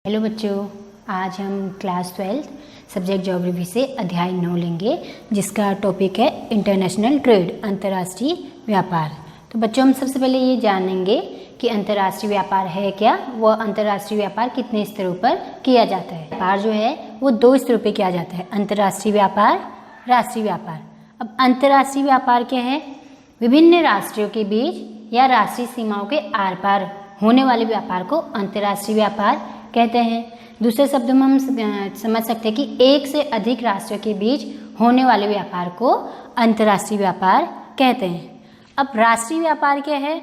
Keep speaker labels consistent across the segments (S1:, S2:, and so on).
S1: Hello बच्चों, आज हम क्लास 12 सब्जेक्ट ज्योग्राफी से अध्याय 9 लेंगे, जिसका टॉपिक है इंटरनेशनल ट्रेड, अंतर्राष्ट्रीय व्यापार। तो बच्चों, हम सबसे पहले ये जानेंगे कि अंतर्राष्ट्रीय व्यापार है क्या, वह अंतर्राष्ट्रीय व्यापार कितने स्तरों पर किया जाता है। व्यापार जो है वो 2 स्तरों पर किया जाता है, अंतर्राष्ट्रीय व्यापार, राष्ट्रीय व्यापार। अब अंतर्राष्ट्रीय व्यापार क्या है? विभिन्न राष्ट्रों के बीच या राष्ट्रीय सीमाओं के आर पार होने वाले व्यापार को अंतर्राष्ट्रीय व्यापार कहते हैं। दूसरे शब्दों में हम समझ सकते हैं कि एक से अधिक राष्ट्रों के बीच होने वाले व्यापार को अंतर्राष्ट्रीय व्यापार कहते हैं। अब राष्ट्रीय व्यापार क्या है?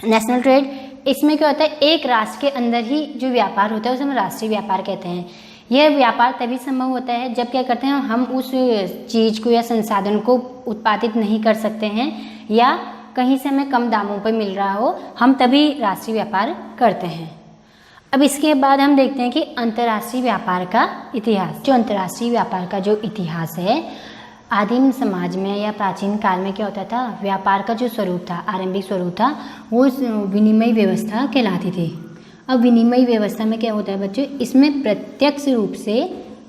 S1: National trade. इसमें क्या होता है, एक राष्ट्र के अंदर ही जो व्यापार होता है उसे हम राष्ट्रीय व्यापार कहते हैं। यह व्यापार तभी संभव होता है जब क्या करते हैं, हम उस चीज़ को या संसाधन को उत्पादित नहीं कर सकते हैं या कहीं से हमें कम दामों पर मिल रहा हो, हम तभी राष्ट्रीय व्यापार करते हैं। अब इसके बाद हम देखते हैं कि अंतर्राष्ट्रीय व्यापार का इतिहास। जो अंतर्राष्ट्रीय व्यापार का जो इतिहास है, आदिम समाज में या प्राचीन काल में क्या होता था, व्यापार का जो स्वरूप था, आरंभिक स्वरूप था, वो विनिमय व्यवस्था कहलाती थी। अब विनिमय व्यवस्था में क्या होता है बच्चों, इसमें प्रत्यक्ष रूप से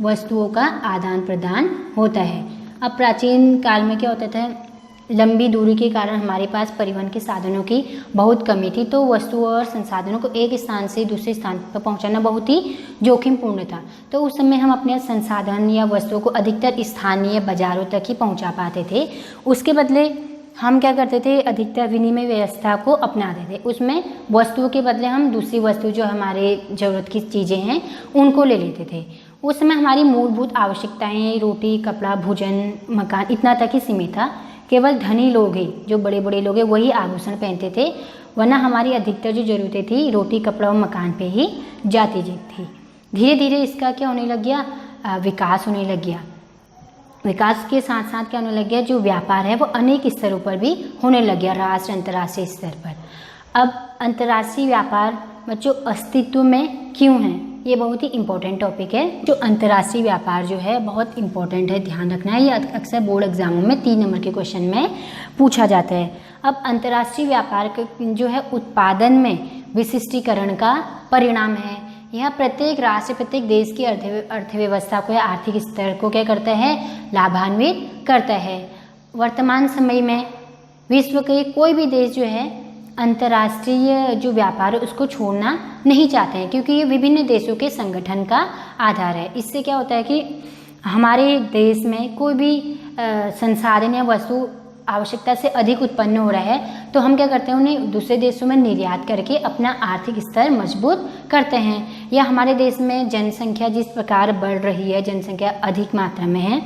S1: वस्तुओं का आदान प्रदान होता है। अब प्राचीन काल में क्या होता था, लंबी दूरी के कारण हमारे पास परिवहन के साधनों की बहुत कमी थी, तो वस्तुओं और संसाधनों को एक स्थान से दूसरे स्थान पर पहुंचाना बहुत ही जोखिमपूर्ण था। तो उस समय हम अपने संसाधन या वस्तुओं को अधिकतर स्थानीय बाजारों तक ही पहुंचा पाते थे। उसके बदले हम क्या करते थे, अधिकतर विनिमय व्यवस्था को अपनाते थे। उसमें वस्तुओं के बदले हम दूसरी वस्तु जो हमारे ज़रूरत की चीज़ें हैं उनको ले लेते थे। उस समय हमारी मूलभूत आवश्यकताएँ रोटी, कपड़ा, भोजन, मकान इतना तक ही सीमित था। केवल धनी लोग ही, जो बड़े बड़े लोग हैं, वही आभूषण पहनते थे, वरना हमारी अधिकतर जो ज़रूरतें थी रोटी, कपड़ा और मकान पे ही जाती थी। धीरे धीरे इसका क्या होने लग गया, विकास होने लग गया। विकास के साथ साथ क्या होने लग गया, जो व्यापार है वो अनेक स्तरों पर भी होने लग गया, राष्ट्र अंतर्राष्ट्रीय स्तर पर। अब अंतर्राष्ट्रीय व्यापार बच्चों अस्तित्व में क्यों है, ये बहुत ही इम्पोर्टेंट टॉपिक है। जो अंतर्राष्ट्रीय व्यापार जो है बहुत इम्पोर्टेंट है, ध्यान रखना है। ये अक्सर बोर्ड एग्जामों में 3 नंबर के क्वेश्चन में पूछा जाता है। अब अंतर्राष्ट्रीय व्यापार जो है उत्पादन में विशिष्टीकरण का परिणाम है। यह प्रत्येक राष्ट्र, प्रत्येक देश की अर्थव्यवस्था को या आर्थिक स्तर को क्या करता है, लाभान्वित करता है। वर्तमान समय में विश्व के कोई भी देश जो है अंतर्राष्ट्रीय जो व्यापार है उसको छोड़ना नहीं चाहते हैं, क्योंकि ये विभिन्न देशों के संगठन का आधार है। इससे क्या होता है कि हमारे देश में कोई भी संसाधन या वस्तु आवश्यकता से अधिक उत्पन्न हो रहा है तो हम क्या करते हैं, उन्हें दूसरे देशों में निर्यात करके अपना आर्थिक स्तर मजबूत करते हैं। या हमारे देश में जनसंख्या जिस प्रकार बढ़ रही है, जनसंख्या अधिक मात्रा में है,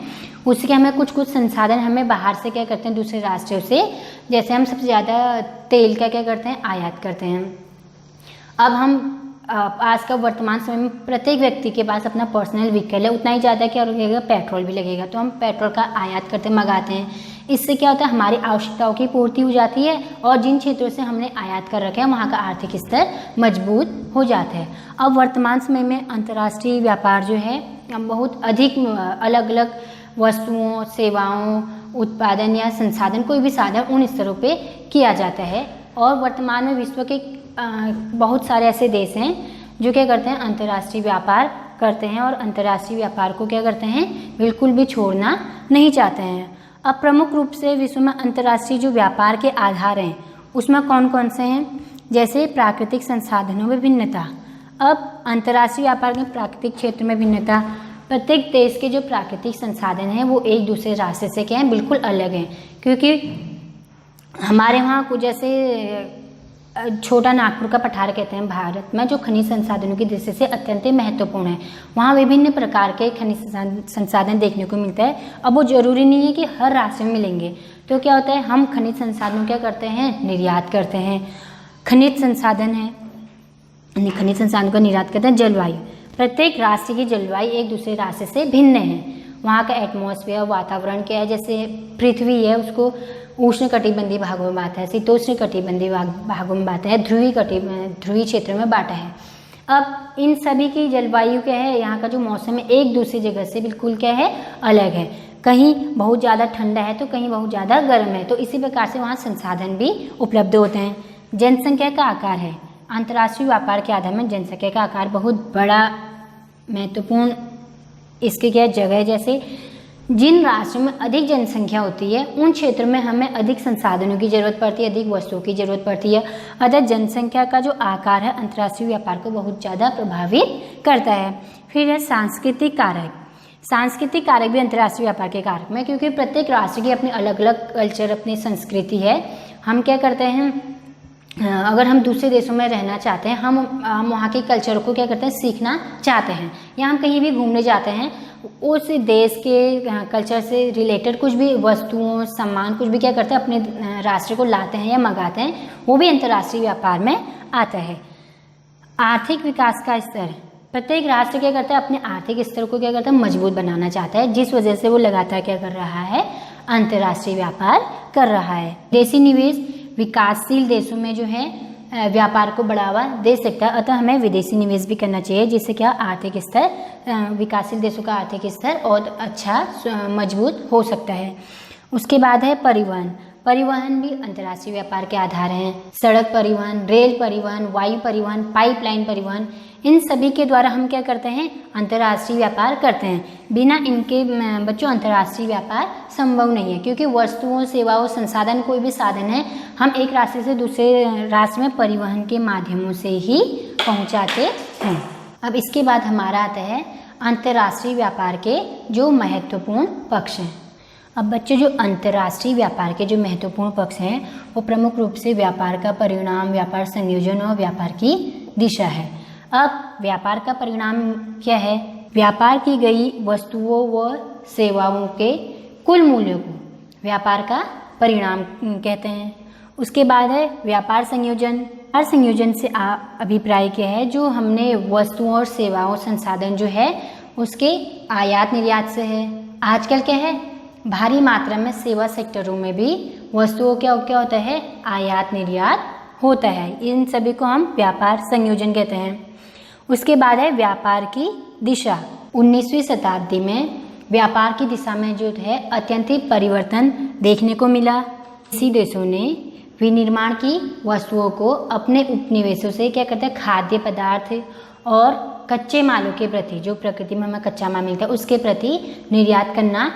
S1: उसके हमें कुछ संसाधन हमें बाहर से क्या करते हैं, दूसरे राष्ट्रों से, जैसे हम सबसे ज़्यादा तेल का क्या करते हैं, आयात करते हैं। अब हम आज का वर्तमान समय में प्रत्येक व्यक्ति के पास अपना पर्सनल व्हीकल है, उतना ही ज़्यादा क्या लगेगा, पेट्रोल भी लगेगा, तो हम पेट्रोल का आयात करते मंगाते हैं। इससे क्या होता है, हमारी आवश्यकताओं की पूर्ति हो जाती है और जिन क्षेत्रों से हमने आयात कर रखे हैं वहाँ का आर्थिक स्तर मजबूत हो जाता है। अब वर्तमान समय में अंतर्राष्ट्रीय व्यापार जो है बहुत अधिक अलग अलग वस्तुओं, सेवाओं, उत्पादन या संसाधन, कोई भी साधन उन स्तरों पे किया जाता है। और वर्तमान में विश्व के बहुत सारे ऐसे देश हैं जो क्या करते हैं, अंतर्राष्ट्रीय व्यापार करते हैं और अंतर्राष्ट्रीय व्यापार को क्या करते हैं, बिल्कुल भी छोड़ना नहीं चाहते हैं। अब प्रमुख रूप से विश्व में अंतर्राष्ट्रीय जो व्यापार के आधार हैं उसमें कौन कौन से हैं, जैसे प्राकृतिक संसाधनों में भिन्नता। अब अंतर्राष्ट्रीय व्यापार में प्राकृतिक क्षेत्र में भिन्नता, प्रत्येक देश के जो प्राकृतिक संसाधन हैं वो एक दूसरे राष्ट्र से क्या है, बिल्कुल अलग हैं। क्योंकि हमारे वहाँ कुछ जैसे छोटा नागपुर का पठार कहते हैं भारत में, जो खनिज संसाधनों की दृष्टि से अत्यंत महत्वपूर्ण है। वहाँ विभिन्न प्रकार के खनिज संसाधन देखने को मिलता है। अब वो जरूरी नहीं है कि हर राष्ट्र में मिलेंगे, तो क्या होता है, हम खनिज संसाधनों क्या करते हैं, निर्यात करते हैं। खनिज संसाधन है, खनिज संसाधनों का निर्यात करते हैं। जलवायु, प्रत्येक राष्ट्र की जलवायु एक दूसरे राष्ट्र से भिन्न है। वहाँ का एटमॉस्फेयर, वातावरण क्या है, जैसे पृथ्वी है उसको उष्णकटिबंधीय भागों में बांटा है, शीतोष्ण कटिबंधीय भागों में बांटा है, ध्रुवीय क्षेत्र में बांटा है। अब इन सभी की जलवायु क्या है, यहाँ का जो मौसम है एक दूसरी जगह से बिल्कुल क्या है, अलग है। कहीं बहुत ज़्यादा ठंडा है तो कहीं बहुत ज़्यादा गर्म है, तो इसी प्रकार से वहाँ संसाधन भी उपलब्ध होते हैं। जनसंख्या का आकार है, अंतर्राष्ट्रीय व्यापार के आधार में जनसंख्या का आकार बहुत बड़ा महत्वपूर्ण इसकी क्या जगह है। जैसे जिन राष्ट्रों में अधिक जनसंख्या होती है उन क्षेत्रों में हमें अधिक संसाधनों की जरूरत पड़ती है, अधिक वस्तुओं की जरूरत पड़ती है। अतः जनसंख्या का जो आकार है अंतर्राष्ट्रीय व्यापार को बहुत ज़्यादा प्रभावित करता है। फिर है सांस्कृतिक कारक। सांस्कृतिक कारक भी अंतर्राष्ट्रीय व्यापार के कारक में, क्योंकि प्रत्येक राष्ट्र की अपनी अलग अलग कल्चर, अपनी संस्कृति है। हम क्या करते हैं, अगर हम दूसरे देशों में रहना चाहते हैं, हम वहाँ के कल्चर को क्या करते हैं, सीखना चाहते हैं, या हम कहीं भी घूमने जाते हैं, उस देश के कल्चर से रिलेटेड कुछ भी वस्तुओं, सामान, कुछ भी क्या करते हैं अपने राष्ट्र को लाते हैं या मंगाते हैं, वो भी अंतर्राष्ट्रीय व्यापार में आता है। आर्थिक विकास का स्तर। प्रत्येक राष्ट्र क्या करता है, अपने आर्थिक स्तर को क्या करता है, मजबूत बनाना चाहता है, जिस वजह से वो लगातार क्या कर रहा है, अंतर्राष्ट्रीय व्यापार कर रहा है। विदेशी निवेश विकासशील देशों में जो है व्यापार को बढ़ावा दे सकता है, अतः हमें विदेशी निवेश भी करना चाहिए, जिससे क्या आर्थिक स्तर, विकासशील देशों का आर्थिक स्तर और अच्छा मजबूत हो सकता है। उसके बाद है परिवहन। परिवहन भी अंतर्राष्ट्रीय व्यापार के आधार हैं। सड़क परिवहन, रेल परिवहन, वायु परिवहन, पाइपलाइन परिवहन, इन सभी के द्वारा हम क्या करते हैं, अंतर्राष्ट्रीय व्यापार करते हैं। बिना इनके बच्चों अंतर्राष्ट्रीय व्यापार संभव नहीं है, क्योंकि वस्तुओं, सेवाओं, संसाधन, कोई भी साधन है, हम एक राष्ट्र से दूसरे राष्ट्र में परिवहन के माध्यमों से ही पहुंचाते हैं। अब इसके बाद हमारा आता है अंतर्राष्ट्रीय व्यापार के जो महत्वपूर्ण पक्ष हैं। अब बच्चों जो अंतर्राष्ट्रीय व्यापार के जो महत्वपूर्ण पक्ष हैं वो प्रमुख रूप से व्यापार का परिणाम, व्यापार संयोजन और व्यापार की दिशा है। अब व्यापार का परिणाम क्या है, व्यापार की गई वस्तुओं व सेवाओं के कुल मूल्यों को व्यापार का परिणाम कहते हैं। उसके बाद है व्यापार संयोजन। व्यापार संयोजन से अभिप्राय क्या है, जो हमने वस्तुओं और सेवाओं, संसाधन जो है उसके आयात निर्यात से है। आजकल क्या है, भारी मात्रा में सेवा सेक्टरों में भी वस्तुओं क्या होता है, आयात निर्यात होता है। इन सभी को हम व्यापार संयोजन कहते हैं। उसके बाद है व्यापार की दिशा। 19वीं शताब्दी में व्यापार की दिशा में जो है अत्यंत परिवर्तन देखने को मिला। इसी देशों ने विनिर्माण की वस्तुओं को अपने उपनिवेशों से क्या करते हैं, खाद्य पदार्थ और कच्चे मालों के प्रति, जो प्रकृति में हमें कच्चा माल मिलता है उसके प्रति निर्यात करना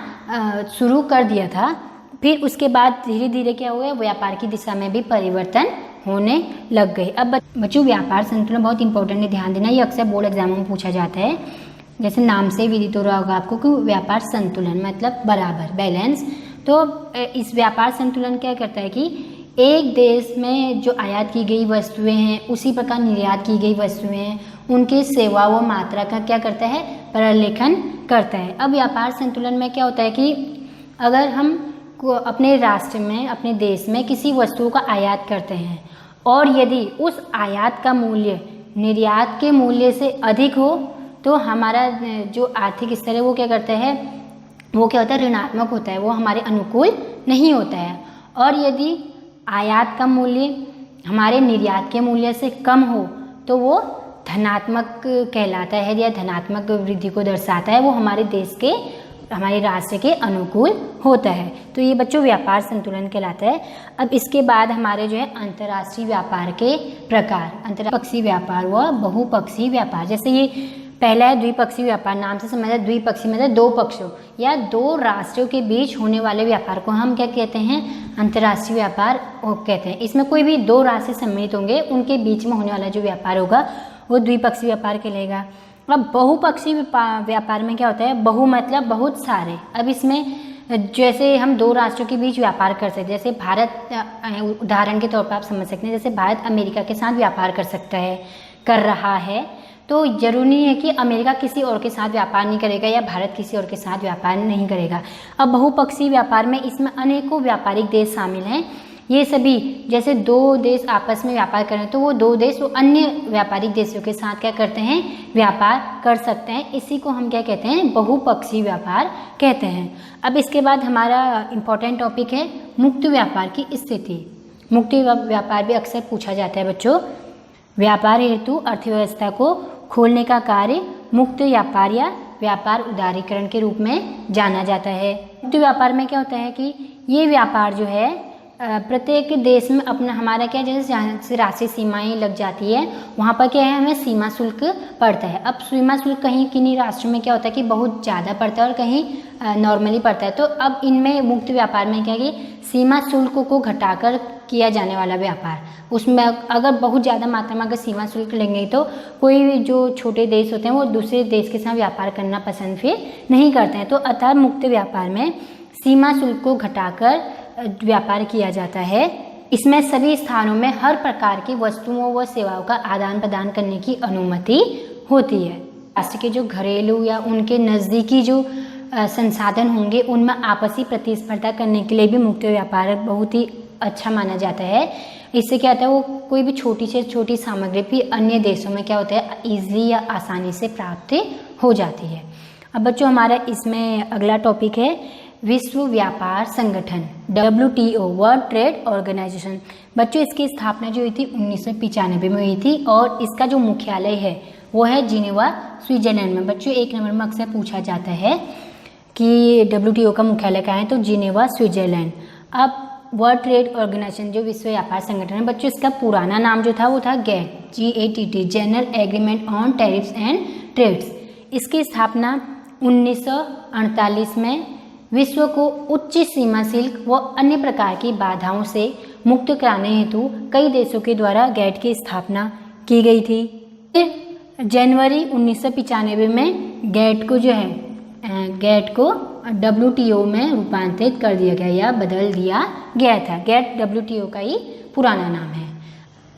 S1: शुरू कर दिया था। फिर उसके बाद धीरे धीरे क्या हुआ, व्यापार की दिशा में भी परिवर्तन होने लग गए। अब बच्चों व्यापार संतुलन बहुत इंपॉर्टेंट है, ध्यान देना, ये अक्सर बोर्ड एग्जामों में पूछा जाता है। जैसे नाम से विदित हो रहा होगा आपको कि व्यापार संतुलन मतलब बराबर, बैलेंस। तो इस व्यापार संतुलन क्या करता है कि एक देश में जो आयात की गई वस्तुएं हैं, उसी प्रकार निर्यात की गई वस्तुएं हैं, उनकी सेवा व मात्रा का क्या करता है, प्रलेखन करता है। अब व्यापार संतुलन में क्या होता है कि अगर हम अपने राष्ट्र में, अपने देश में किसी वस्तु का आयात करते हैं और यदि उस आयात का मूल्य निर्यात के मूल्य से अधिक हो, तो हमारा जो आर्थिक स्तर है वो क्या करता है, वो क्या होता है, ऋणात्मक होता है, वो हमारे अनुकूल नहीं होता है। और यदि आयात का मूल्य हमारे निर्यात के मूल्य से कम हो तो वो धनात्मक कहलाता है, या धनात्मक वृद्धि को दर्शाता है, वो हमारे देश के, हमारे राष्ट्र के अनुकूल होता है। तो ये बच्चों व्यापार संतुलन कहलाता है। अब इसके बाद हमारे जो है अंतर्राष्ट्रीय व्यापार के प्रकार, अंतरपक्षीय व्यापार व बहुपक्षीय व्यापार। जैसे ये पहला है द्विपक्षीय व्यापार, नाम से समझा, द्विपक्षीय मतलब दो पक्षों या दो राष्ट्रों के बीच होने वाले व्यापार को हम क्या कहते हैं, अंतर्राष्ट्रीय व्यापार कहते हैं। इसमें कोई भी दो राष्ट्र सम्मिलित होंगे, उनके बीच में होने वाला जो व्यापार होगा वो द्विपक्षीय व्यापार कहलाएगा। अब बहुपक्षीय व्यापार में क्या होता है, बहु मतलब बहुत सारे। अब इसमें जैसे हम दो राष्ट्रों के बीच व्यापार कर सकते हैं, जैसे भारत, उदाहरण के तौर पर आप समझ सकते हैं, जैसे भारत अमेरिका के साथ व्यापार कर सकता है, कर रहा है, तो जरूरी नहीं है कि अमेरिका किसी और के साथ व्यापार नहीं करेगा या भारत किसी और के साथ व्यापार नहीं करेगा। अब बहुपक्षीय व्यापार में इसमें अनेकों व्यापारिक देश शामिल हैं। ये सभी जैसे दो देश आपस में व्यापार करें तो वो दो देश वो अन्य व्यापारिक देशों के साथ क्या करते हैं, व्यापार कर सकते हैं। इसी को हम क्या कहते हैं, बहुपक्षीय व्यापार कहते हैं। अब इसके बाद हमारा इम्पोर्टेंट टॉपिक है मुक्त व्यापार की स्थिति। मुक्त व्यापार भी अक्सर पूछा जाता है बच्चों। व्यापार हेतु अर्थव्यवस्था को खोलने का कार्य मुक्त व्यापार या व्यापार उदारीकरण के रूप में जाना जाता है। मुक्त व्यापार में क्या होता है कि ये व्यापार जो है प्रत्येक देश में अपना हमारा क्या, जैसे जहाँ से राष्ट्रीय सीमाएं लग जाती है वहाँ पर क्या है, हमें सीमा शुल्क पड़ता है। अब सीमा शुल्क कहीं किन्हीं राष्ट्रों में क्या होता है कि बहुत ज़्यादा पड़ता है और कहीं नॉर्मली पड़ता है। तो अब इनमें मुक्त व्यापार में क्या है कि सीमा शुल्क को घटाकर किया जाने वाला व्यापार, उसमें अगर बहुत ज़्यादा मात्रा में अगर सीमा शुल्क लेंगे तो कोई भी जो छोटे देश होते हैं वो दूसरे देश के साथ व्यापार करना पसंद फिर नहीं करते हैं। तो अतः मुक्त व्यापार में सीमा शुल्क को घटाकर व्यापार किया जाता है। इसमें सभी स्थानों में हर प्रकार की वस्तुओं व सेवाओं का आदान प्रदान करने की अनुमति होती है। राष्ट्र के जो घरेलू या उनके नज़दीकी जो संसाधन होंगे उनमें आपसी प्रतिस्पर्धा करने के लिए भी मुक्त व्यापार बहुत ही अच्छा माना जाता है। इससे क्या होता है, वो कोई भी छोटी से छोटी सामग्री भी अन्य देशों में क्या होता है ईजिली या आसानी से प्राप्त हो जाती है। अब बच्चों हमारा इसमें अगला टॉपिक है विश्व व्यापार संगठन WTO, वर्ल्ड ट्रेड ऑर्गेनाइजेशन। बच्चों इसकी स्थापना जो हुई थी 1995 में हुई थी और इसका जो मुख्यालय है वो है जिनेवा, स्विट्जरलैंड में। बच्चों एक नंबर में अक्सर पूछा जाता है कि WTO का मुख्यालय कहाँ है, तो जिनेवा, स्विट्जरलैंड। अब वर्ल्ड ट्रेड ऑर्गेनाइजेशन जो विश्व व्यापार संगठन है बच्चों, इसका पुराना नाम जो था वो था GATT, general agreement on tariffs and trades. इसकी स्थापना 1948 में विश्व को उच्च सीमा शुल्क व अन्य प्रकार की बाधाओं से मुक्त कराने हेतु कई देशों के द्वारा गैट की स्थापना की गई थी। फिर जनवरी 1995 में गैट को जो है गैट को WTO में रूपांतरित कर दिया गया या बदल दिया गया था। गैट WTO का ही पुराना नाम है।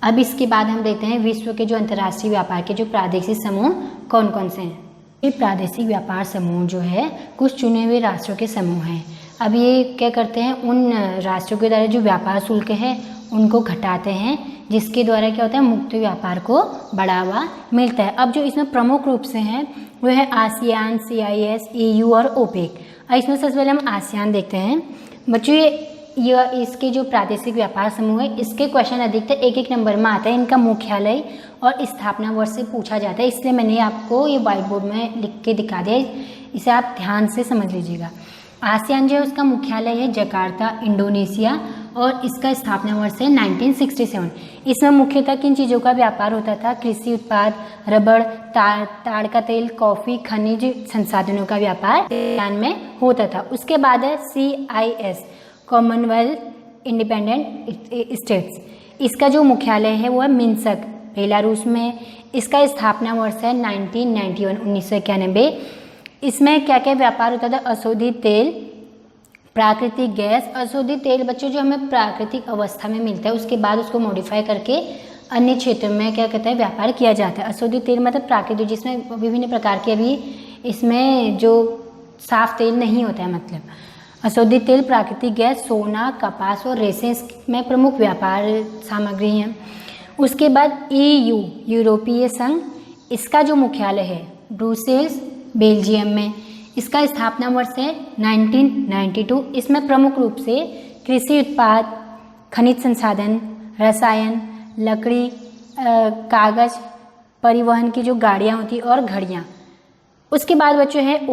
S1: अब इसके बाद हम देखते हैं विश्व के जो अंतर्राष्ट्रीय व्यापार के जो प्रादेशिक समूह कौन कौन से हैं। ये प्रादेशिक व्यापार समूह जो है कुछ चुने हुए राष्ट्रों के समूह हैं। अब ये क्या करते हैं, उन राष्ट्रों के द्वारा जो व्यापार शुल्क है उनको घटाते हैं, जिसके द्वारा क्या होता है मुक्त व्यापार को बढ़ावा मिलता है। अब जो इसमें प्रमुख रूप से हैं वो है आसियान, CIS, EU और OPEC। इसमें सबसे पहले हम आसियान देखते हैं। बच्चों ये इसके जो प्रादेशिक व्यापार समूह है इसके क्वेश्चन अधिकतर एक नंबर में आता है। इनका मुख्यालय और स्थापना वर्ष से पूछा जाता है, इसलिए मैंने आपको ये व्हाइट बोर्ड में लिख के दिखा दिया, इसे आप ध्यान से समझ लीजिएगा। आसियान जो है उसका मुख्यालय है जकार्ता, इंडोनेशिया और इसका स्थापना वर्ष है 1967। इसमें मुख्यतः किन चीज़ों का व्यापार होता था, कृषि उत्पाद, रबड़, ताड़ का तेल, कॉफ़ी, खनिज संसाधनों का व्यापार आसियान में होता था। उसके बाद है CIS, कॉमनवेल्थ इंडिपेंडेंट स्टेट्स। इसका जो मुख्यालय है वो है मिन्स्क, बेलारूस में। इसका स्थापना वर्ष है 1991। इसमें क्या क्या व्यापार होता था, अशोधित तेल, प्राकृतिक गैस। अशोधित तेल बच्चों जो हमें प्राकृतिक अवस्था में मिलता है उसके बाद उसको मॉडिफाई करके अन्य क्षेत्रों में क्या कहता है व्यापार किया जाता है। अशोधित तेल मतलब प्राकृतिक, जिसमें विभिन्न प्रकार के अभी इसमें जो साफ तेल नहीं होता है, मतलब अशोधित तेल, प्राकृतिक गैस, सोना, कपास और रेशे में प्रमुख व्यापार सामग्री हैं। उसके बाद EU, यूरोपीय संघ। इसका जो मुख्यालय है ब्रुसेल्स, बेल्जियम में। इसका स्थापना वर्ष है 1992। इसमें प्रमुख रूप से कृषि उत्पाद, खनिज संसाधन, रसायन, लकड़ी, कागज, परिवहन की जो गाड़ियाँ होती और घड़ियाँ। उसके बाद बच्चों है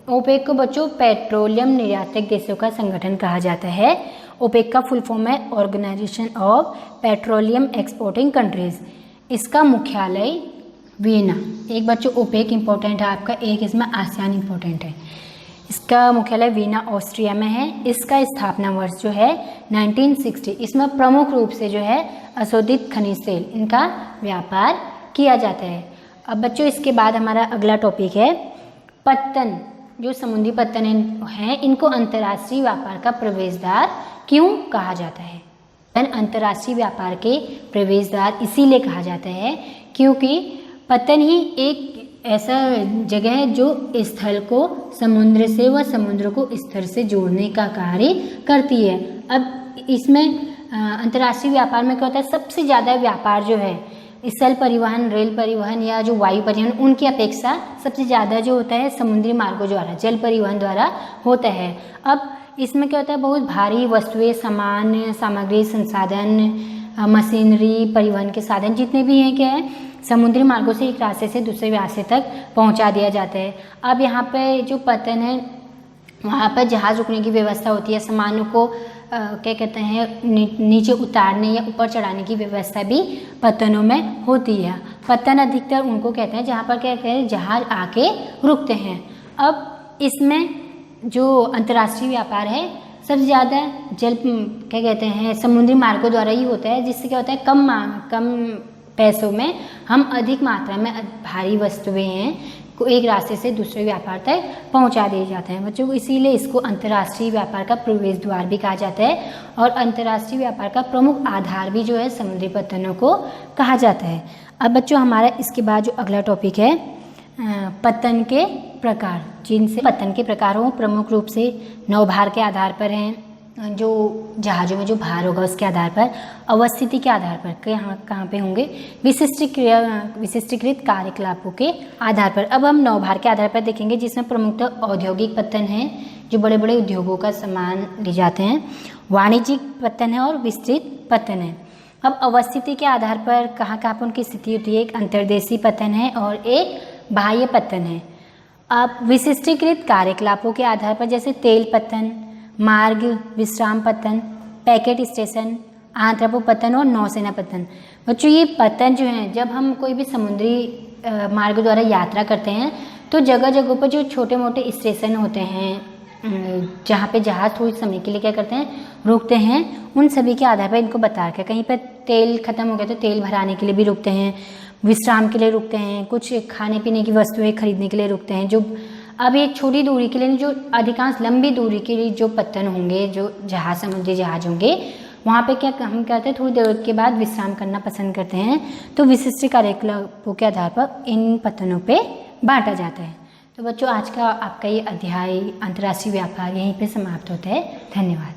S1: ओपेक को बच्चों पेट्रोलियम निर्यातक देशों का संगठन कहा जाता है। ओपेक का फुल फॉर्म है organisation of petroleum exporting countries. इसका मुख्यालय वियना। एक बच्चों ओपेक इंपॉर्टेंट है आपका, एक इसमें आसियान इंपॉर्टेंट है। इसका मुख्यालय वियना, ऑस्ट्रिया में है। इसका स्थापना वर्ष जो है 1960। इसमें प्रमुख रूप से जो है अशोधित खनिज तेल, इनका व्यापार किया जाता है। अब बच्चों इसके बाद हमारा अगला टॉपिक है पत्तन। जो समुद्री पत्तन हैं इनको अंतर्राष्ट्रीय व्यापार का प्रवेश द्वार क्यों कहा जाता है? अंतर्राष्ट्रीय व्यापार के प्रवेश द्वार इसीलिए कहा जाता है क्योंकि पत्तन ही एक ऐसा जगह है जो स्थल को समुद्र से व समुद्र को स्थल से जोड़ने का कार्य करती है। अब इसमें अंतर्राष्ट्रीय व्यापार में क्या होता है, सबसे ज़्यादा व्यापार जो है स्थल परिवहन, रेल परिवहन या जो वायु परिवहन, उनकी अपेक्षा सबसे ज़्यादा जो होता है समुद्री मार्गों द्वारा, जल परिवहन द्वारा होता है। अब इसमें क्या होता है, बहुत भारी वस्तुएं, सामान, सामग्री, संसाधन, मशीनरी, परिवहन के साधन जितने भी हैं क्या है समुद्री मार्गों से एक रास्ते से दूसरे रास्ते तक पहुंचा दिया जाता है। अब यहाँ पे जो पत्तन है वहाँ पर जहाज़ रुकने की व्यवस्था होती है, सामानों को क्या कहते हैं नीचे उतारने या ऊपर चढ़ाने की व्यवस्था भी पत्तनों में होती है। पत्तन अधिकतर उनको कहते हैं जहाँ पर क्या कहते हैं जहाज आके रुकते हैं। अब इसमें जो अंतर्राष्ट्रीय व्यापार है सबसे ज़्यादा जल क्या कहते हैं समुद्री मार्गों द्वारा ही होता है, जिससे क्या होता है कम पैसों में हम अधिक मात्रा में भारी वस्तुएं हैं को एक रास्ते से दूसरे व्यापार तक पहुंचा दिए जाते हैं बच्चों को। इसीलिए इसको अंतर्राष्ट्रीय व्यापार का प्रवेश द्वार भी कहा जाता है और अंतर्राष्ट्रीय व्यापार का प्रमुख आधार भी जो है समुद्री पत्तनों को कहा जाता है। अब बच्चों हमारा इसके बाद जो अगला टॉपिक है पत्तन के प्रकार, जिनसे पत्तन के प्रकारों प्रमुख रूप से नौभार के आधार पर हैं, जो जहाज़ों में जो भार होगा उसके आधार पर, अवस्थिति के आधार पर कहाँ पे होंगे, विशिष्टीकृत कार्यकलापों के आधार पर। अब हम नौभार के आधार पर देखेंगे जिसमें प्रमुखतः औद्योगिक पत्तन है जो बड़े बड़े उद्योगों का सामान ले जाते हैं, वाणिज्यिक पत्तन है और विस्तृत पत्तन है। अब अवस्थिति के आधार पर कहाँ पर उनकी स्थिति होती है, एक अंतर्देशीय पत्तन है और एक बाह्य पत्तन है। अब विशिष्टीकृत कार्यकलापों के आधार पर जैसे तेल पत्तन, मार्ग विश्राम पत्तन, पैकेट स्टेशन, आंत्रपो पत्तन और नौसेना पत्तन। बच्चों ये पत्तन जो हैं जब हम कोई भी समुद्री मार्ग द्वारा यात्रा करते हैं तो जगह जगहों पर जो छोटे मोटे स्टेशन होते हैं जहाँ पे जहाज़ थोड़ी समय के लिए क्या करते हैं रुकते हैं, उन सभी के आधार पर इनको बता रखा है। कहीं पर तेल खत्म हो गया तो तेल भराने के लिए भी रुकते हैं, विश्राम के लिए रुकते हैं, कुछ खाने पीने की वस्तुएं खरीदने के लिए रुकते हैं। जो अब ये छोटी दूरी के लिए, जो अधिकांश लंबी दूरी के लिए जो पत्तन होंगे, जो जहाज समुद्री जहाज होंगे, वहाँ पे क्या हम कहते हैं थोड़ी देर के बाद विश्राम करना पसंद करते हैं। तो विशिष्ट कार्यकलापों के आधार पर इन पत्तनों पे बांटा जाता है। तो बच्चों आज का आपका ये अध्याय अंतर्राष्ट्रीय व्यापार यहीं पे समाप्त होता है। धन्यवाद।